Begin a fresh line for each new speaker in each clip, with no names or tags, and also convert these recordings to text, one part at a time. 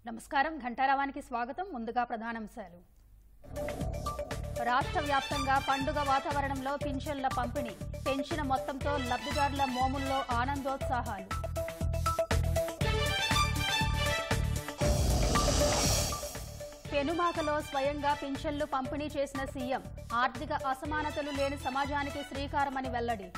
నమస్కారం ఘంటారావానికి స్వాగతం. ముందుగా ప్రధానాంశాలు. రాష్ట్ర వ్యాప్తంగా పండుగ వాతావరణంలో పింఛన్ల పంపిణీ, పెంచిన మొత్తంతో లబ్ధిదారుల మోముల్లో ఆనందోత్సాహాలు. పెనుమాకలో స్వయంగా పింఛన్లు పంపిణీ చేసిన సీఎం, ఆర్థిక అసమానతలు లేని సమాజానికి శ్రీకారమని వెల్లడి.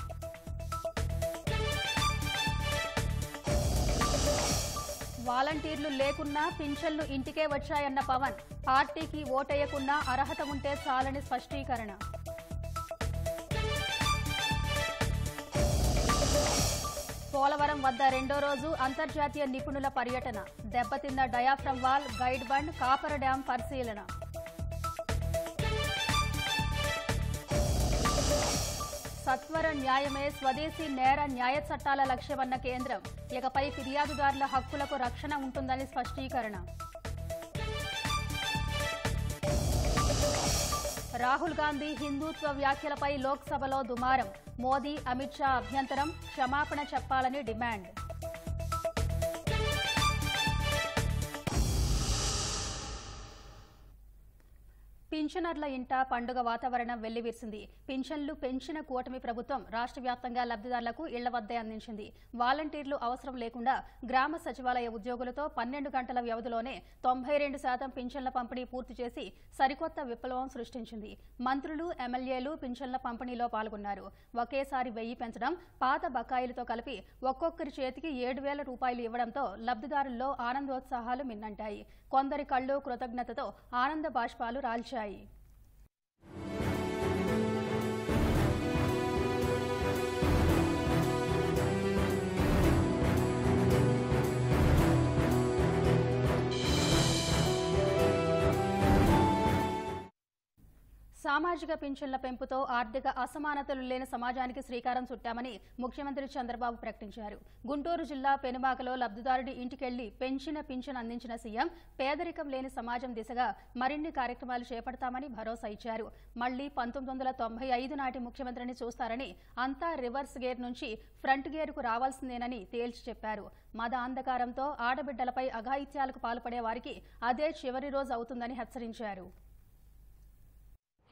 వాలంటీర్లు లేకున్నా పింఛన్లు ఇంటికే వచ్చాయన్న పవన్, పార్టీకి ఓటేయకున్నా అర్హత ఉంటే చాలని స్పష్టీకరణ. పోలవరం వద్ద రెండో రోజు అంతర్జాతీయ నిపుణుల పర్యటన, దెబ్బతిన్న diaphragm wall, guide bund, coffer dam పరిశీలన. సత్వర న్యాయమే స్వదేశీ నేర న్యాయ చట్టాల లక్ష్యమన్న కేంద్రం, ఇకపై ఫిర్యాదుదారుల హక్కులకు రక్షణ ఉంటుందని స్పష్టీకరణ. రాహుల్ గాంధీ హిందూత్వ వ్యాఖ్యలపై లోక్సభలో దుమారం, మోదీ అమిత్ షా అభ్యంతరం, క్షమాపణ చెప్పాలని డిమాండ్. పింఛనర్ల ఇంట పండుగ వాతావరణం వెల్లివిరిసింది. పింఛన్లు పెంచిన కూటమి ప్రభుత్వం రాష్ట్ర వ్యాప్తంగా లబ్ధిదారులకు ఇళ్ల వద్దే అందించింది. వాలంటీర్లు అవసరం లేకుండా గ్రామ సచివాలయ ఉద్యోగులతో 12 గంటల వ్యవధిలోనే 92% పింఛన్ల పంపిణీ పూర్తి చేసి సరికొత్త విప్లవం సృష్టించింది. మంత్రులు, ఎమ్మెల్యేలు పింఛన్ల పంపిణీలో పాల్గొన్నారు. ఒకేసారి 1000 పెంచడం, పాత బకాయిలతో కలిపి ఒక్కొక్కరి చేతికి 7,000 రూపాయలు ఇవ్వడంతో లబ్ధిదారుల్లో ఆనందోత్సాహాలు మిన్నంటాయి. కొందరి కళ్ళు కృతజ్ఞతతో ఆనంద బాష్పాలు రాల్చాయి. సామాజిక పింఛన్ల పెంపుతో ఆర్థిక అసమానతలు లేని సమాజానికి శ్రీకారం చుట్టామని ముఖ్యమంత్రి చంద్రబాబు ప్రకటించారు. గుంటూరు జిల్లా పెనుమాకలో లబ్ధిదారుడి ఇంటికెళ్లి పెంచిన పింఛన్ అందించిన సీఎం, పేదరికం లేని సమాజం దిశగా మరిన్ని కార్యక్రమాలు చేపడతామని భరోసా ఇచ్చారు. మళ్లీ 1995 నాటి ముఖ్యమంత్రిని చూస్తారని, అంతా రివర్స్ గేర్ నుంచి ఫ్రంట్ గేర్కు రావాల్సిందేనని తేల్చి చెప్పారు. మద అంధకారంతో ఆడబిడ్డలపై అఘాయిత్యాలకు పాల్పడే వారికి అదే చివరి రోజు అవుతుందని హెచ్చరించారు.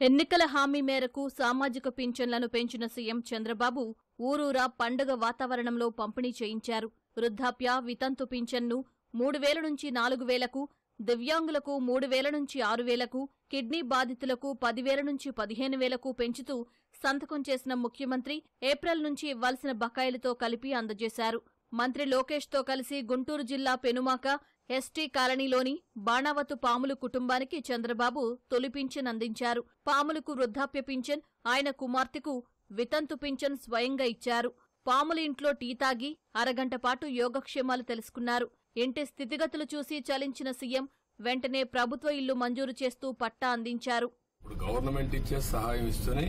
ఎన్నికల హామీ మేరకు సామాజిక పింఛన్లను పెంచిన సీఎం చంద్రబాబు ఊరూరా పండుగ వాతావరణంలో పంపిణీ చేయించారు. వృద్ధాప్య, వితంతు పింఛన్ను 3,000 నుంచి 4,000కు, దివ్యాంగులకు 3,000 నుంచి 6,000కు, కిడ్నీ బాధితులకు 10,000 నుంచి 15,000కు పెంచుతూ సంతకం చేసిన ముఖ్యమంత్రి ఏప్రిల్ నుంచి ఇవ్వాల్సిన బకాయిలతో కలిపి అందజేశారు. మంత్రి లోకేష్తో కలిసి గుంటూరు జిల్లా పెనుమాక ఎస్టీ కాలనీలోని బాణావతు పాములు కుటుంబానికి చంద్రబాబు తొలి పింఛన్ అందించారు. పాములకు వృద్ధాప్య పింఛన్, ఆయన కుమార్తెకు వితంతు పింఛన్ స్వయంగా ఇచ్చారు. పాముల ఇంట్లో టీ తాగి అరగంట పాటు యోగక్షేమాలు తెలుసుకున్నారు. ఇంటి స్థితిగతులు చూసి చలించిన సీఎం వెంటనే ప్రభుత్వ ఇల్లు మంజూరు చేస్తూ పట్టా అందించారు.
గవర్నమెంట్ ఇచ్చే సహాయం ఇస్తూనే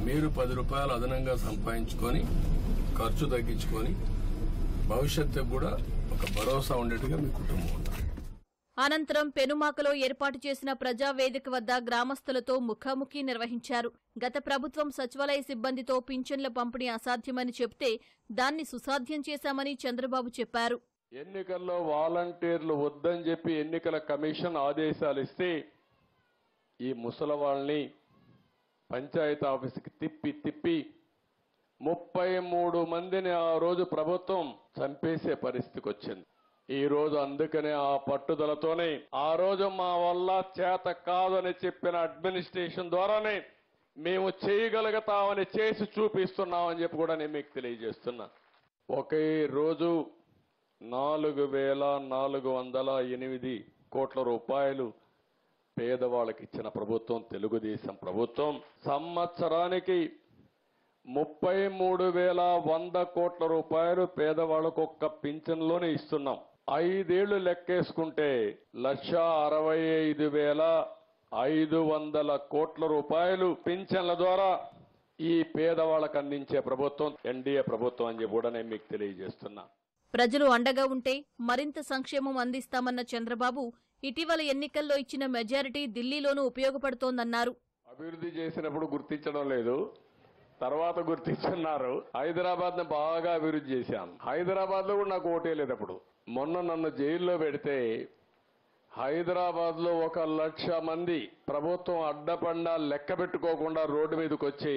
మీరు 10 రూపాయలు అదనంగా సంపాదించుకొని ఖర్చు తగ్గించుకొని భవిష్యత్తుకు కూడా ఒక భరోసా ఉండేట్టుగా మీ కుటుంబం ఉండాలి.
అనంతరం పెనుమాకలో ఏర్పాటు చేసిన ప్రజావేదిక వద్ద గ్రామస్తులతో ముఖాముఖి నిర్వహించారు. గత ప్రభుత్వం సచివాలయ సిబ్బందితో పింఛన్ల పంపిణీ అసాధ్యమని చెబితే దాన్ని సుసాధ్యం చేశామని చంద్రబాబు చెప్పారు.
ఎన్నికల్లో వాలంటీర్లు వద్దని చెప్పి ఎన్నికల కమిషన్ ఆదేశాలు ఇస్తే ఈ ముసలవాళ్ళని పంచాయతీ ఆఫీసుకి తిప్పి 33 మందిని ఆ రోజు ప్రభుత్వం చంపేసే పరిస్థితికి వచ్చింది. ఈ రోజు అందుకనే ఆ పట్టుదలతోనే ఆ రోజు మా వల్ల చేత కాదని చెప్పిన అడ్మినిస్ట్రేషన్ ద్వారానే మేము చేయగలుగుతామని చేసి చూపిస్తున్నామని చెప్పి కూడా నేను మీకు తెలియజేస్తున్నా. ఒకే రోజు 4,408 కోట్ల రూపాయలు పేదవాళ్ళకి ఇచ్చిన ప్రభుత్వం తెలుగుదేశం ప్రభుత్వం. సంవత్సరానికి 33,100 కోట్ల రూపాయలు పేదవాళ్లకు ఒక్క పింఛన్లోనే ఇస్తున్నాం. 5 ఏళ్లు లెక్కేసుకుంటే 1,65,500 కోట్ల రూపాయలు పింఛన్ల ద్వారా ఈ పేదవాళ్లకు అందించే ప్రభుత్వం ఎన్డీఏ ప్రభుత్వం అని చెప్పి కూడా నేను మీకు తెలియజేస్తున్నా.
ప్రజలు అండగా ఉంటే మరింత సంక్షేమం అందిస్తామన్న చంద్రబాబు ఇటీవల ఎన్నికల్లో ఇచ్చిన మెజారిటీ ఢిల్లీలోనూ ఉపయోగపడుతోందన్నారు.
అభివృద్ధి చేసినప్పుడు గుర్తించడం లేదు, తర్వాత గుర్తిస్తున్నారు. హైదరాబాద్ ని బాగా అభివృద్ధి చేశాను. హైదరాబాద్ లో కూడా నాకు ఓటే లేదు. అప్పుడు మొన్న నన్ను జైల్లో పెడితే హైదరాబాద్ లో 1,00,000 మంది ప్రభుత్వం అడ్డపండా లెక్క పెట్టుకోకుండా రోడ్డు మీదకి వచ్చి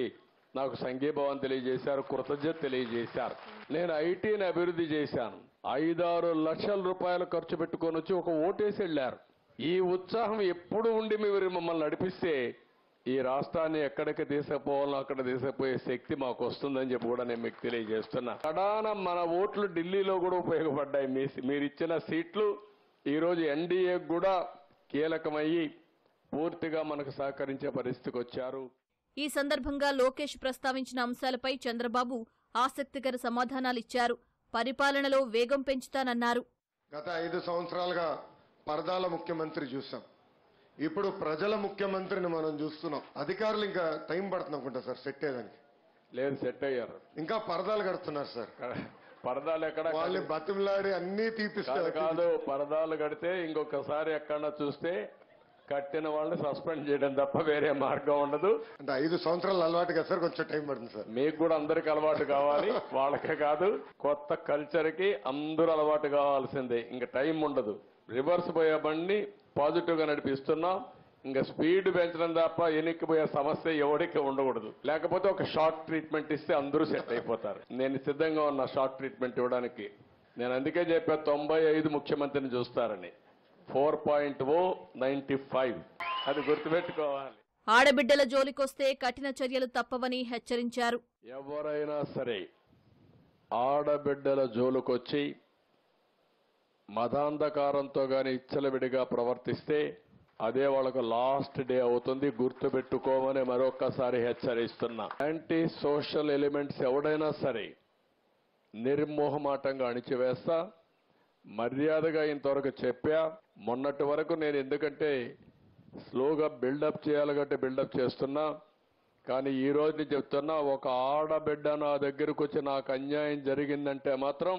నాకు సంఘీభావం తెలియజేశారు, కృతజ్ఞత తెలియజేశారు. నేను ఐటీని అభివృద్ధి చేశాను. 5-6 లక్షల రూపాయలు ఖర్చు పెట్టుకొని వచ్చి ఒక ఓటేసి వెళ్లారు. ఈ ఉత్సాహం ఎప్పుడు ఉండి మీరు మమ్మల్ని నడిపిస్తే ఈ రాష్ట్రాన్ని ఎక్కడికి తీసుకుపోవాలో అక్కడ తీసుకుపోయే శక్తి మాకు వస్తుందని చెప్పి కూడా నేను మీకు తెలియజేస్తున్నా. ప్రధాన మన ఓట్లు ఢిల్లీలో కూడా ఉపయోగపడ్డాయి. మీరిచ్చిన సీట్లు ఈరోజు ఎన్డీఏ కూడా కీలకమయ్యి పూర్తిగా మనకు సహకరించే పరిస్థితికి వచ్చారు.
ఈ సందర్భంగా లోకేష్ ప్రస్తావించిన అంశాలపై చంద్రబాబు ఆసక్తికర సమాధానాలిచ్చారు. పరిపాలనలో వేగం పెంచుతానన్నారు.
గత 5 సంవత్సరాలుగా పరదాల ముఖ్యమంత్రి చూసాం, ఇప్పుడు ప్రజల ముఖ్యమంత్రిని మనం చూస్తున్నాం. అధికారులు ఇంకా టైం పడుతుంది అనుకుంటా సార్ సెట్ అయ్యేదానికి.
లేదు, సెట్ అయ్యారు.
ఇంకా పరదాలు కడుతున్నారు సార్.
పరదాలు ఎక్కడ
వాళ్ళని బతిమలాడి అన్ని తీపిస్తారు
కాదు. పరదాలు కడితే ఇంకొకసారి ఎక్కడన్నా చూస్తే కట్టిన వాళ్ళని సస్పెండ్ చేయడం తప్ప వేరే మార్గం ఉండదు.
అంటే 5 సంవత్సరాలు అలవాటు కదా సార్, కొంచెం టైం పడుతుంది సార్.
మీకు కూడా అందరికి అలవాటు కావాలి, వాళ్ళకే కాదు, కొత్త కల్చర్ కి అందరూ అలవాటు కావాల్సిందే. ఇంకా టైం ఉండదు. రివర్స్ పోయే బండి పాజిటివ్ గా నడిపిస్తున్నాం. ఇంకా స్పీడ్ పెంచడం తప్ప ఎన్నికపోయే సమస్య ఎవరికి ఉండకూడదు. లేకపోతే ఒక షార్ట్ ట్రీట్మెంట్ ఇస్తే అందరూ సెట్ అయిపోతారు. నేను సిద్ధంగా ఉన్న షార్ట్ ట్రీట్మెంట్ ఇవ్వడానికి. నేను అందుకే చెప్పా 95 ముఖ్యమంత్రిని చూస్తారని. 4.0 95 అది గుర్తుపెట్టుకోవాలి.
ఆడబిడ్డల జోలికొస్తే కఠిన చర్యలు తప్పవని హెచ్చరించారు.
ఎవరైనా సరే ఆడబిడ్డల జోలుకొచ్చి మతాంధకారంతో గాని ఇచ్చలవిడిగా ప్రవర్తిస్తే అదే వాళ్ళకు లాస్ట్ డే అవుతుంది. గుర్తుపెట్టుకోమని మరొక్కసారి హెచ్చరిస్తున్నా. యాంటీ సోషల్ ఎలిమెంట్స్ ఎవడైనా సరే నిర్మోహమాటంగా అణిచివేస్తా. మర్యాదగా ఇంతవరకు చెప్పా. మొన్నటి వరకు నేను ఎందుకంటే స్లోగా బిల్డప్ చేయాలి కాబట్టి బిల్డప్ చేస్తున్నా. కానీ ఈ రోజు చెప్తున్నా, ఒక ఆడబిడ్డ నా దగ్గరకు వచ్చి నాకు అన్యాయం జరిగిందంటే మాత్రం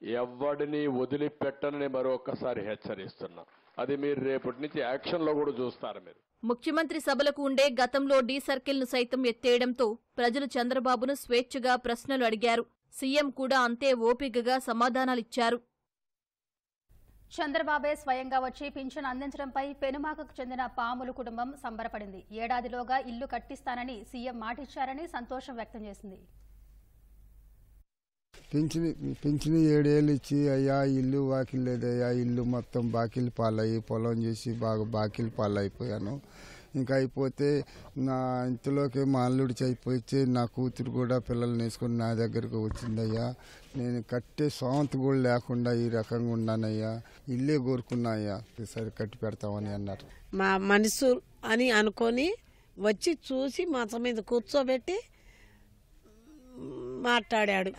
ఎవడిని వదిలిపెట్టనని మరొకసారి హెచ్చరిస్తున్నా. అది మీరు రేపటి నుంచి యాక్షన్ లో కూడా చూస్తారు. మీరు
ముఖ్యమంత్రి సభలకు ఉండే గతంలో డి సర్కిల్ ను సైతం ఎత్తేయడంతో ప్రజలు చంద్రబాబును స్వేచ్ఛగా ప్రశ్నలు అడిగారు. సీఎం కూడా అంతే ఓపికగా సమాధానాలిచ్చారు.
చంద్రబాబే స్వయంగా వచ్చి పింఛన్ అందించడంపై పెనుమాకకు చెందిన పాములు కుటుంబం సంబరపడింది. ఏడాదిలోగా ఇల్లు కట్టిస్తానని సీఎం మాటిచ్చారని సంతోషం వ్యక్తం చేసింది.
పింఛను 7 ఏళ్ళు ఇచ్చి, అయ్యా ఇల్లు వాకిల్ లేదయ్యా, ఇల్లు మొత్తం బాకీలు పాలయ్యి, పొలం చేసి బాగా బాకీలు పాలైపోయాను. ఇంకా అయిపోతే నా ఇంతలోకి మా అల్లుడి చనిపోయి నా కూతురు కూడా పిల్లల్ని వేసుకొని నా దగ్గరకు వచ్చిందయ్యా. నేను కట్టే సొంత కూడా లేకుండా ఈ రకంగా ఉన్నానయ్యా, ఇల్లే కోరుకున్నాయ్యా, సరే కట్టి పెడతామని అన్నారు.
మా మనసు అని అనుకొని వచ్చి చూసి మంచం మీద కూర్చోబెట్టి మాట్లాడాడు.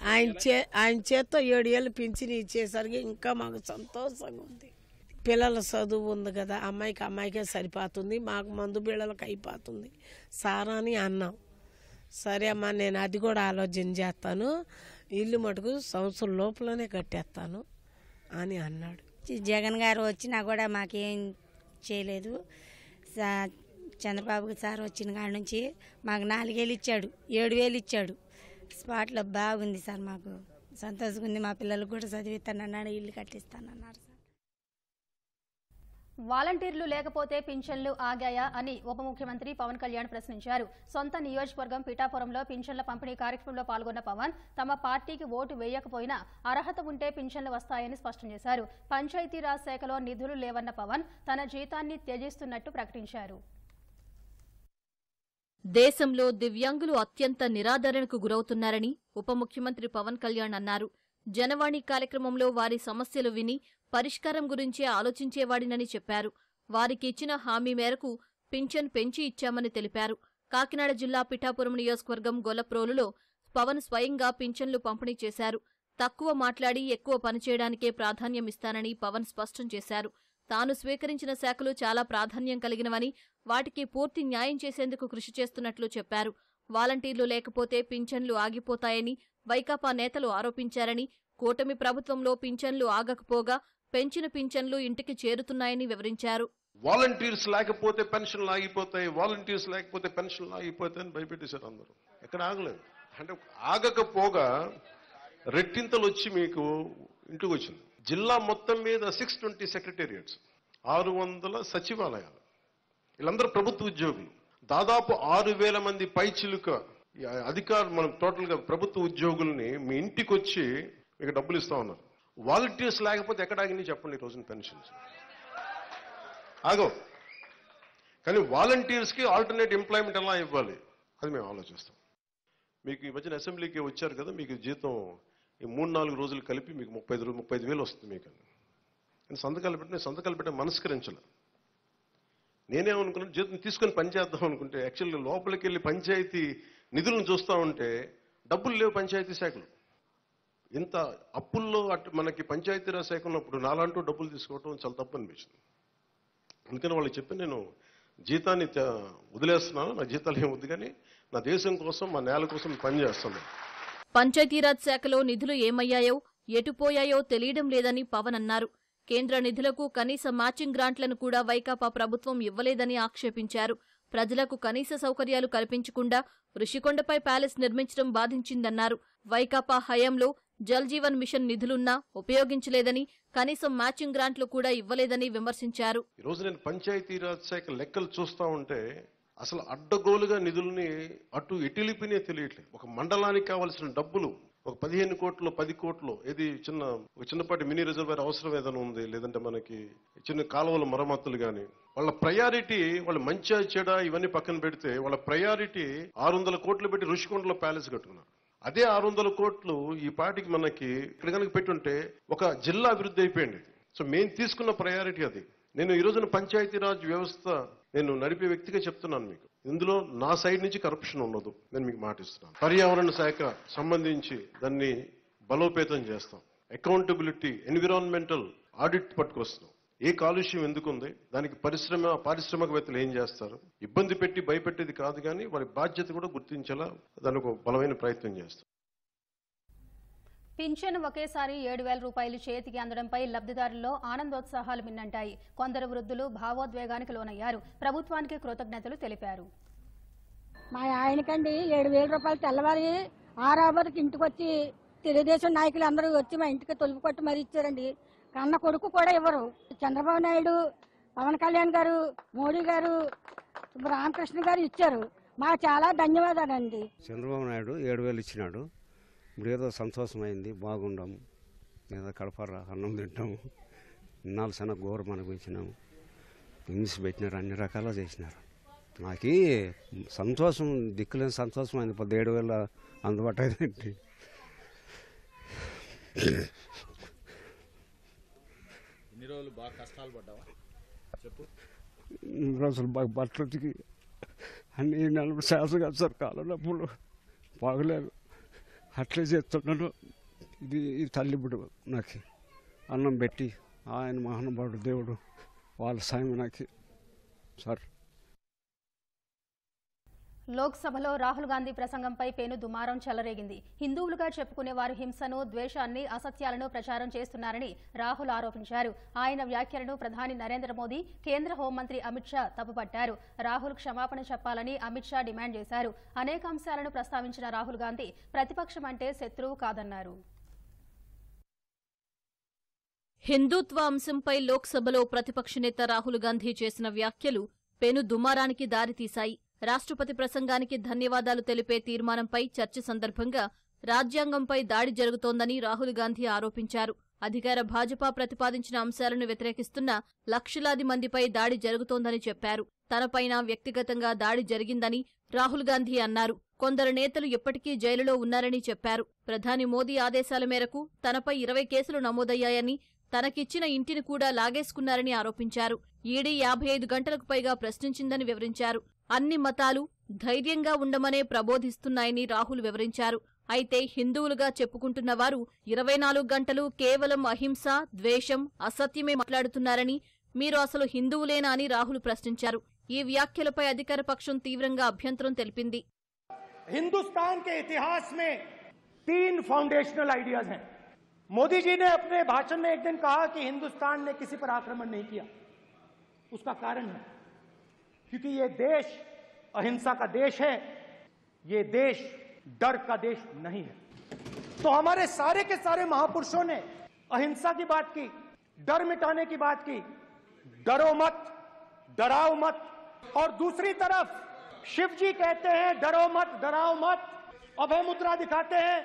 ఆయన చేత్తో 7 ఏళ్ళు పింఛను ఇచ్చేసరికి ఇంకా మాకు సంతోషంగా ఉంది. పిల్లల చదువు ఉంది కదా, అమ్మాయికే సరిపోతుంది, మాకు మందు బిళ్ళలకు అయిపోతుంది సారా అని అన్నాం. సరే అమ్మా, నేను అది కూడా ఆలోచన చేస్తాను, ఇల్లు మటుకు సంవత్సరం లోపలనే కట్టేస్తాను అని అన్నాడు.
జగన్ గారు వచ్చినా కూడా మాకేం చేయలేదు. చంద్రబాబు సార్ వచ్చిన కాడ నుంచి మాకు 4 ఏళ్ళు ఇచ్చాడు, 7 వేలు ఇచ్చాడు. స్పాట్లో బాగుంది సార్, మాకు సంతోషంగా ఉంది. మా పిల్లలకు కూడా చదివిస్తానన్నాడు, ఇల్లు కట్టిస్తానన్నారు సార్.
వాలంటీర్లు లేకపోతే పింఛన్లు ఆగాయా అని ఉప ముఖ్యమంత్రి పవన్ కళ్యాణ్ ప్రశ్నించారు. సొంత నియోజకవర్గం పిఠాపురంలో పింఛన్ల పంపిణీ కార్యక్రమంలో పాల్గొన్న పవన్ తమ పార్టీకి ఓటు వేయకపోయినా అర్హత ఉంటే పింఛన్లు వస్తాయని స్పష్టం చేశారు. పంచాయతీరాజ్ శాఖలో నిధులు లేవన్న పవన్ తన జీతాన్ని త్యజిస్తున్నట్టు ప్రకటించారు.
దేశంలో దివ్యాంగులు అత్యంత నిరాదరణకు గురవుతున్నారని ఉప ముఖ్యమంత్రి పవన్ కళ్యాణ్ అన్నారు. జనవాణి కార్యక్రమంలో వారి సమస్యలు విని పరిష్కారం గురించే ఆలోచించేవాడినని చెప్పారు. వారికి ఇచ్చిన హామీ మేరకు పింఛన్ పెంచి ఇచ్చామని తెలిపారు. కాకినాడ జిల్లా పిఠాపురం నియోజకవర్గం గొల్లప్రోలులో పవన్ స్వయంగా పింఛన్లు పంపిణీ చేశారు. తక్కువ మాట్లాడి ఎక్కువ పనిచేయడానికే ప్రాధాన్యమిస్తానని పవన్ స్పష్టం చేశారు. తాను స్వీకరించిన శాఖలు చాలా ప్రాధాన్యం కలిగినవని, వాటికి పూర్తి న్యాయం చేసేందుకు కృషి చేస్తున్నట్లు చెప్పారు. వాలంటీర్లు లేకపోతే పింఛన్లు ఆగిపోతాయని వైకాపా నేతలు ఆరోపించారని, కూటమి ప్రభుత్వంలో పింఛన్లు ఆగకపోగా పెంచిన పింఛన్లు ఇంటికి చేరుతున్నాయని వివరించారు.
వాలంటీర్స్ లేకపోతే పెన్షన్లు ఆగిపోతాయి, వాలంటీర్స్ లేకపోతే పెన్షన్లు ఆగిపోతాయని భయపెట్టేశారు అందరూ. ఎక్కడ ఆగలేదు. అంటే ఆగకపోగా రెట్టింతలు వచ్చి మీకు ఇంటికి వచ్చింది. జిల్లా మొత్తం మీద 620 సెక్రటేరియట్స్, 600 సచివాలయాలు, వీళ్ళందరూ ప్రభుత్వ ఉద్యోగులు. దాదాపు 6,000 మంది పైచిలుక అధికారులు, మనం టోటల్గా ప్రభుత్వ ఉద్యోగుల్ని మీ ఇంటికి వచ్చి మీకు డబ్బులు ఇస్తా ఉన్నారు. వాలంటీర్స్ లేకపోతే ఎక్కడ ఆగింది చెప్పండి ఈ రోజున పెన్షన్స్ ఆగో. కానీ వాలంటీర్స్కి ఆల్టర్నేట్ ఎంప్లాయ్మెంట్ ఎలా ఇవ్వాలి అది మేము ఆలోచిస్తాం. మీకు ఈ మధ్యన అసెంబ్లీకి వచ్చారు కదా, మీకు జీతం ఈ 3-4 రోజులు కలిపి మీకు 35,000 వస్తుంది మీకు. సంతకాలు పెట్టే మనస్కరించాల. నేనేమనుకున్నాను, జీతం తీసుకొని పని చేద్దాం అనుకుంటే యాక్చువల్లీ లోపలికి వెళ్ళి పంచాయతీ నిధులను చూస్తూ ఉంటే డబ్బులు లేవు పంచాయతీ శాఖలు. ఇంత అప్పుల్లో మనకి పంచాయతీరాజ్ శాఖ ఉన్నప్పుడు నాలంటూ డబ్బులు తీసుకోవటం చాలా తప్పు అనిపించింది. అందుకని వాళ్ళకి చెప్పి నేను జీతాన్ని వదిలేస్తున్నాను, నా జీతాలు ఏమొద్దు, కానీ నా దేశం కోసం, మా నేల కోసం పనిచేస్తున్నాను.
పంచాయతీరాజ్ శాఖలో నిధులు ఏమయ్యాయో, ఎటుపోయాయో తెలియడం లేదని పవన్ అన్నారు. కేంద్ర నిధులకు కనీస మ్యాచింగ్ గ్రాంట్లను కూడా వైకాపా ప్రభుత్వం ఇవ్వలేదని ఆక్షేపించారు. ప్రజలకు కనీస సౌకర్యాలు కల్పించకుండా ఋషికొండపై ప్యాలెస్ నిర్మించడం బాధించిందన్నారు. వైకాపా హయాంలో జల్ జీవన్ మిషన్ నిధులున్నా ఉపయోగించలేదని, కనీసం మ్యాచింగ్ గ్రాంట్లు కూడా ఇవ్వలేదని విమర్శించారు.
ఈ రోజు నేను పంచాయతీరాజ్ శాఖ లెక్కలు చూస్తా ఉంటే అసలు అడ్డగోలుగా నిధుల్ని అటు ఎటిలిపినే తెలియట్లేదు. ఒక మండలానికి కావాల్సిన డబ్బులు ఒక 15 కోట్లు 10 కోట్లు ఏది చిన్నపాటి మినీ రిజర్వేర్ అవసరం ఏదైనా ఉంది, లేదంటే మనకి చిన్న కాలువల మరమ్మతులు కానీ, వాళ్ళ ప్రయారిటీ, వాళ్ళ మంచి చెడ ఇవన్నీ పక్కన పెడితే వాళ్ళ ప్రయారిటీ 600 కోట్లు పెట్టి ఋషికొండలో ప్యాలెస్ కట్టుకున్నారు. అదే 600 కోట్లు ఈ పాటికి మనకి ఇక్కడ కనుక పెట్టుంటే ఒక జిల్లా అభివృద్ధి అయిపోయింది. సో మేము తీసుకున్న ప్రయారిటీ అది. నేను ఈ రోజున పంచాయతీరాజ్ వ్యవస్థ నేను నడిపే వ్యక్తిగా చెప్తున్నాను మీకు, ఇందులో నా సైడ్ నుంచి కరప్షన్ ఉండదు, నేను మీకు మాటిస్తున్నాను. పర్యావరణ శాఖ సంబంధించి దాన్ని బలోపేతం చేస్తాం. అకౌంటబిలిటీ, ఎన్విరాన్మెంటల్ ఆడిట్ పట్టుకొస్తున్నాం. ఏ కాలుష్యం ఎందుకుంది, దానికి పారిశ్రామికవేత్తలు ఏం చేస్తారు, ఇబ్బంది పెట్టి భయపెట్టేది కాదు, కానీ వారి బాధ్యత కూడా గుర్తించేలా దానికి ఒక బలమైన ప్రయత్నం చేస్తాం.
పింఛను ఒకేసారి 7,000 రూపాయలు చేతికి అందడంపై లబ్ధిదారుల్లో ఆనందోత్సాహాలు మిన్నంటాయి. కొందరు వృద్ధులు భావోద్వేగానికి లోనయ్యారు. ప్రభుత్వానికి కృతజ్ఞతలు తెలిపారు.
మా ఆయనకండి 7,000 రూపాయలు తెల్లవారి 6 ఇంటికి వచ్చి తెలుగుదేశం నాయకులు అందరూ వచ్చి మా ఇంటికి తొలుపు కొట్టి మరీ ఇచ్చారండి. కన్న కొడుకు కూడా ఇవ్వరు. చంద్రబాబు నాయుడు, పవన్ కళ్యాణ్ గారు, మోడీ గారు, రామకృష్ణ గారు ఇచ్చారు. మాకు చాలా ధన్యవాదాలండి.
చంద్రబాబు నాయుడు 7,000 ఇచ్చినాడు. ఇప్పుడు ఏదో సంతోషమైంది, బాగుండాము, ఏదో కడపర అన్నం తింటాము, 4 సన్న గోరు మనకు ఇచ్చినాము, ఇంగ్లీష్ పెట్టినారు, అన్ని రకాలుగా చేసినారు. నాకు సంతోషం, దిక్కులేని సంతోషం అయింది. 7,000 అందుబాటు అయిందండి.
ఇన్ని రోజులు బాగా కష్టాలు పడ్డావా చెప్పు?
ఇన్ని రోజులు బాగా బట్టలకి అన్ని 40 శాతం కాదు సార్, కాలం డబ్బులు బాగలేదు, అట్లే చేస్తున్నాను. ఇది తల్లి బిడ్డ నాకు అన్నం పెట్టి ఆయన మహానుభావుడు దేవుడు వాళ్ళ సాయం నాకు సార్.
లోక్సభలో రాహుల్ గాంధీ ప్రసంగంపై పెను దుమారం చెలరేగింది. హిందువులుగా చెప్పుకునే వారు హింసను, ద్వేషాన్ని, అసత్యాలను ప్రచారం చేస్తున్నారని రాహుల్ ఆరోపించారు. ఆయన వ్యాఖ్యలను ప్రధాని నరేంద్ర మోదీ, కేంద్ర హోంమంత్రి అమిత్ షా తప్పుపట్టారు. రాహుల్ క్షమాపణ చెప్పాలని అమిత్ షా డిమాండ్ చేశారు. అనేక అంశాలను ప్రస్తావించిన రాహుల్ గాంధీ ప్రతిపక్షం అంటే శత్రువు కాదన్నారు.
హిందుత్వ అంశంపై లోక్సభలో ప్రతిపక్ష నేత రాహుల్ గాంధీ చేసిన వ్యాఖ్యలు పెను దుమారానికి దారితీశాయి. రాష్ట్రపతి ప్రసంగానికి ధన్యవాదాలు తెలిపే తీర్మానంపై చర్చ సందర్భంగా రాజ్యాంగంపై దాడి జరుగుతోందని రాహుల్ గాంధీ ఆరోపించారు. అధికార భాజపా ప్రతిపాదించిన అంశాలను వ్యతిరేకిస్తున్న లక్షలాది మందిపై దాడి జరుగుతోందని చెప్పారు. తనపైన వ్యక్తిగతంగా దాడి జరిగిందని రాహుల్ గాంధీ అన్నారు. కొందరు నేతలు ఇప్పటికీ జైలులో ఉన్నారని చెప్పారు. ప్రధాని మోదీ ఆదేశాల మేరకు తనపై 20 కేసులు నమోదయ్యాయని, తనకిచ్చిన ఇంటిని కూడా లాగేసుకున్నారని ఆరోపించారు. ఈడీ 55 గంటలకు పైగా ప్రశ్నించిందని వివరించారు. అన్ని మతాలు ధైర్యంగా ఉండమనే ప్రబోధిస్తున్నాయని రాహుల్ వివరించారు. అయితే హిందువులుగా చెప్పుకుంటున్న వారు 24 గంటలు కేవలం అహింస, ద్వేషం, అసత్యమే మాట్లాడుతున్నారని, మీరు అసలు హిందువులేనా అని రాహుల్ ప్రశ్నించారు. ఈ వ్యాఖ్యలపై అధికార పక్షం తీవ్రంగా అభ్యంతరం తెలిపింది.
हिंदुस्तान के इतिहास में 3 फाउंडेशनल आइडियाज हैं। मोदी जी ने अपने भाषण में एक दिन कहा कि हिंदुस्तान ने किसी पर आक्रमण नहीं किया। उसका कारण है क्योंकि ये देश अहिंसा का देश है, ये देश डर का देश नहीं है। तो हमारे सारे के सारे महापुरुषों ने अहिंसा की बात की, डर मिटाने की बात की, डरो मत, डराओ मत। और दूसरी तरफ शिव जी कहते हैं डरो मत, डराओ मत, अभय मुद्रा दिखाते हैं,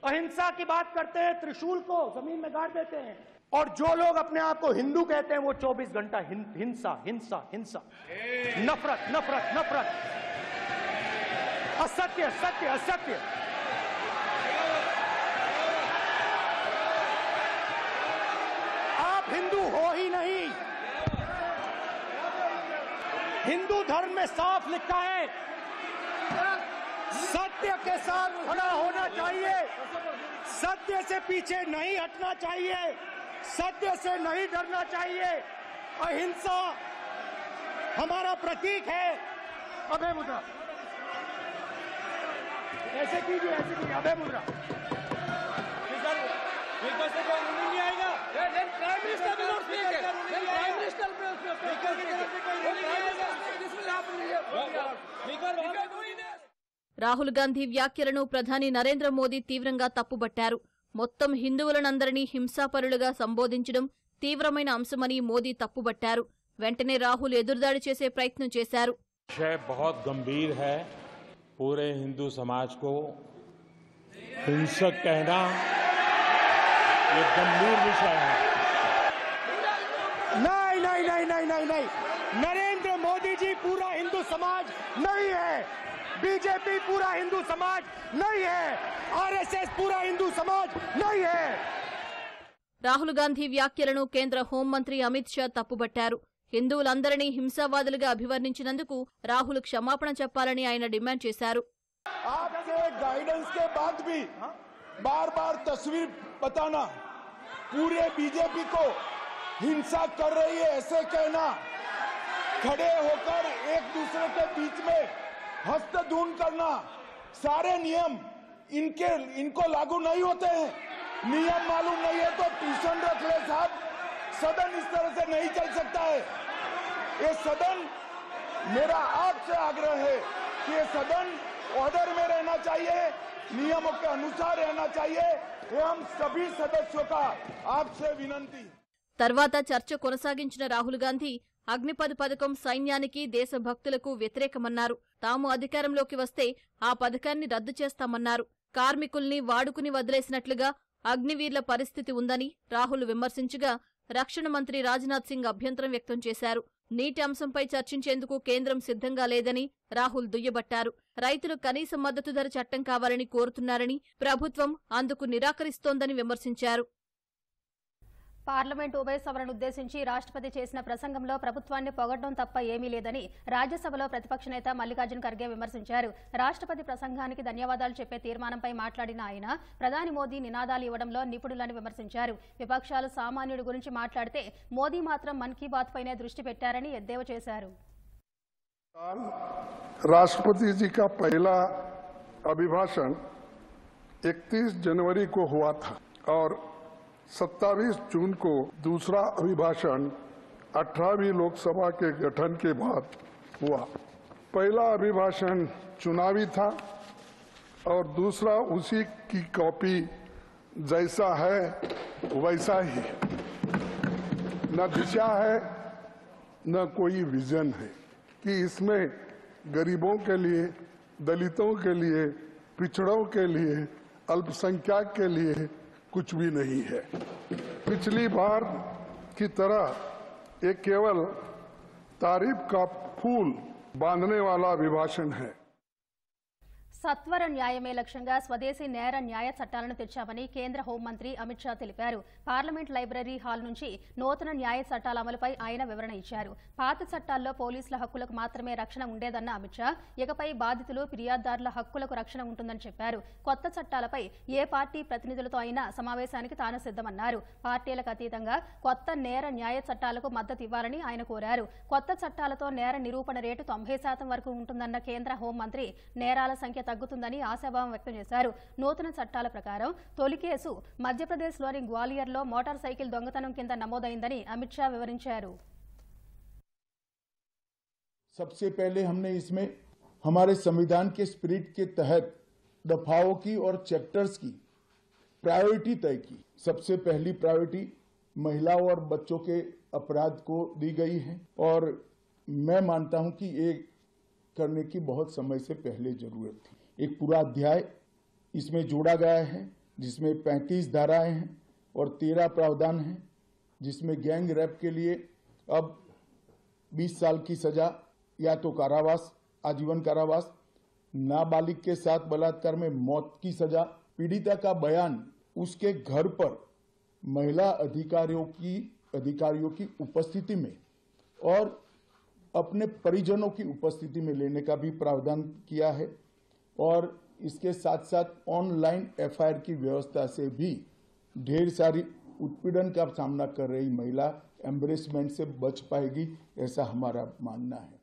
अहिंसा की बात करते हैं, त्रिशूल को जमीन में गाड़ देते हैं। और जो लोग अपने आप को हिंदू कहते हैं वो 24 घंटा हिंसा हिंसा हिंसा, नफरत नफरत नफरत, असत्य सत्य असत्य। आप हिंदू हो ही नहीं। हिंदू धर्म में साफ लिखा है सत्य के साथ खड़ा होना चाहिए, सत्य से पीछे नहीं हटना चाहिए, सत्य से नहीं डरना चाहिए। अहिंसा हमारा प्रतीक है। अभय मुद्रा ऐसे कीजिए, ऐसे कीजिए, अभय मुद्रा। नहीं आएगा। Prime minister will not speak. Prime minister
Rahul Gandhi వ్యాఖ్యలను ప్రధాని నరేంద్ర మోదీ తీవ్రంగా తప్పుబట్టారు. మొత్తం హిందువులనందరినీ హింసాపరులుగా సంబోధించడం తీవ్రమైన అంశమని మోదీ తప్పుబట్టారు. వెంటనే రాహుల్ ఎదురుదాడి చేసే ప్రయత్నం చేశారు.
विषय बहुत गंभीर है। पूरे हिंदू समाज को हिंसक कहना ये गंभीर विषय है।
नहीं नहीं नहीं नहीं नहीं नहीं, नरेंद्र मोदी जी पूरा हिंदू समाज नहीं है, बीजेपी पूरा हिंदू समाज नहीं है, आरएसएस पूरा हिंदू समाज नहीं है।
రాహుల్ గాంధీ వ్యాఖ్యలను కేంద్ర హోంమంత్రి అమిత్ షా తప్పుబట్టారు. హిందువులందరినీ హింసావాదులుగా అభివర్ణించినందుకు రాహుల్ క్షమాపణ చెప్పాలని ఆయన డిమాండ్ చేశారు.
आपके गाइडेंस के बाद भी बार बार तस्वीर बताना, पूरे बीजेपी को हिंसा कर रही है ऐसे कहना, खड़े होकर एक दूसरे के बीच में हस्तधून करना, सारे नियम इनको लागू नहीं होते हैं। नियम मालूम नहीं है तो ट्यूशन रख ले साहब, सदन इस तरह से नहीं चल सकता है। ये सदन, मेरा आपसे आग्रह है कि ये सदन ऑर्डर में रहना चाहिए, नियमों के अनुसार रहना चाहिए। ये हम सभी सदस्यों का आपसे विनंती।
తర్వాత చర్చ కొనసాగించిన రాహుల్ గాంధీ అగ్నిపథ్ పథకం సైన్యానికి దేశభక్తులకు వ్యతిరేకమన్నారు. తాము అధికారంలోకి వస్తే ఆ పథకాన్ని రద్దు చేస్తామన్నారు. కార్మికుల్ని వాడుకుని వదిలేసినట్లుగా అగ్నివీర్ల పరిస్థితి ఉందని రాహుల్ విమర్శించగా రక్షణ మంత్రి రాజ్నాథ్ సింగ్ అభ్యంతరం వ్యక్తం చేశారు. నీటి అంశంపై చర్చించేందుకు కేంద్రం సిద్ధంగా లేదని రాహుల్ దుయ్యబట్టారు. రైతులు కనీస మద్దతు ధర చట్టం కావాలని కోరుతున్నారని, ప్రభుత్వం అందుకు నిరాకరిస్తోందని విమర్శించారు.
పార్లమెంటు ఉభయ సభలను ఉద్దేశించి రాష్ట్రపతి చేసిన ప్రసంగంలో ప్రభుత్వాన్ని పొగడ్డం తప్ప ఏమీ లేదని రాజ్యసభలో ప్రతిపక్ష నేత మల్లికార్జున్ ఖర్గే విమర్శించారు. రాష్ట్రపతి ప్రసంగానికి ధన్యవాదాలు చెప్పే తీర్మానంపై మాట్లాడిన ఆయన ప్రధాని మోదీ నినాదాలు ఇవ్వడంలో నిపుణులని విమర్శించారు. విపక్షాలు సామాన్యుడి గురించి మాట్లాడితే మోదీ మాత్రం మన్ కీ బాత్ పైనే దృష్టి పెట్టారని ఎద్దేవా చేశారు.
राष्ट्रपति जी का पहला अभिभाषण 31 जनवरी को हुआ था और 27 जून को दूसरा अभिभाषण 18वीं लोकसभा के गठन के बाद हुआ। पहला अभिभाषण चुनावी था और दूसरा उसी की कॉपी जैसा है वैसा ही, न दिशा है न कोई विजन है कि इसमें गरीबों के लिए, दलितों के लिए, पिछड़ों के लिए, अल्पसंख्यक के लिए कुछ भी नहीं है। पिछली बार की तरह ये केवल तारीफ का फूल बांधने वाला अभिभाषण है।
సత్వర న్యాయమే లక్ష్యంగా స్వదేశీ నేర న్యాయ చట్టాలను తెచ్చామని కేంద్ర హోంమంత్రి అమిత్ షా తెలిపారు. పార్లమెంట్ లైబ్రరీ హాల్ నుంచి నూతన న్యాయ చట్టాల అమలుపై ఆయన వివరణ ఇచ్చారు. పాత చట్టాల్లో పోలీసుల హక్కులకు మాత్రమే రక్షణ ఉండేదన్న అమిత్ షా ఇకపై బాధితులు, ఫిర్యాదుదారుల హక్కులకు రక్షణ ఉంటుందని చెప్పారు. కొత్త చట్టాలపై ఏ పార్టీ ప్రతినిధులతో అయినా సమావేశానికి తాను సిద్ధమన్నారు. పార్టీలకు అతీతంగా కొత్త నేర న్యాయ చట్టాలకు మద్దతు ఇవ్వాలని ఆయన కోరారు. కొత్త చట్టాలతో నేర నిరూపణ రేటు 90% వరకు ఉంటుందన్న కేంద్ర హోంమంత్రి నేరాల సంఖ్య తగ్గుతుందని ఆశాభావం వ్యక్తం చేశారు. నూతన చట్టాల ప్రకారం తొలి కేసు మధ్యప్రదేశ్లోని గ్వాలియర్లో మోటార్ సైకిల్ దొంగతనం కింద నమోదైందని అమిత్ షా వివరించారు.
सबसे पहले हमने इसमें हमारे संविधान के स्पिरिट के तहत दफाओं की और चैप्टर्स की प्रायोरिटी तय की। सबसे पहली प्रायोरिटी महिलाओं और बच्चों के अपराध को दी गई है और मैं मानता हूं कि ये करने की बहुत समय से पहले जरूरत थी। एक पूरा अध्याय इसमें जोड़ा गया है जिसमें 35 धाराएं हैं और 13 प्रावधान हैं, जिसमें गैंग रेप के लिए अब 20 साल की सजा या तो कारावास, आजीवन कारावास, नाबालिग के साथ बलात्कार में मौत की सजा, पीड़िता का बयान उसके घर पर महिला अधिकारियों की उपस्थिति में और अपने परिजनों की उपस्थिति में लेने का भी प्रावधान किया है और इसके साथ साथ ऑनलाइन एफआईआर की व्यवस्था से भी ढेर सारी उत्पीड़न का सामना कर रही महिला एम्ब्रेसमेंट से बच पाएगी, ऐसा हमारा मानना है।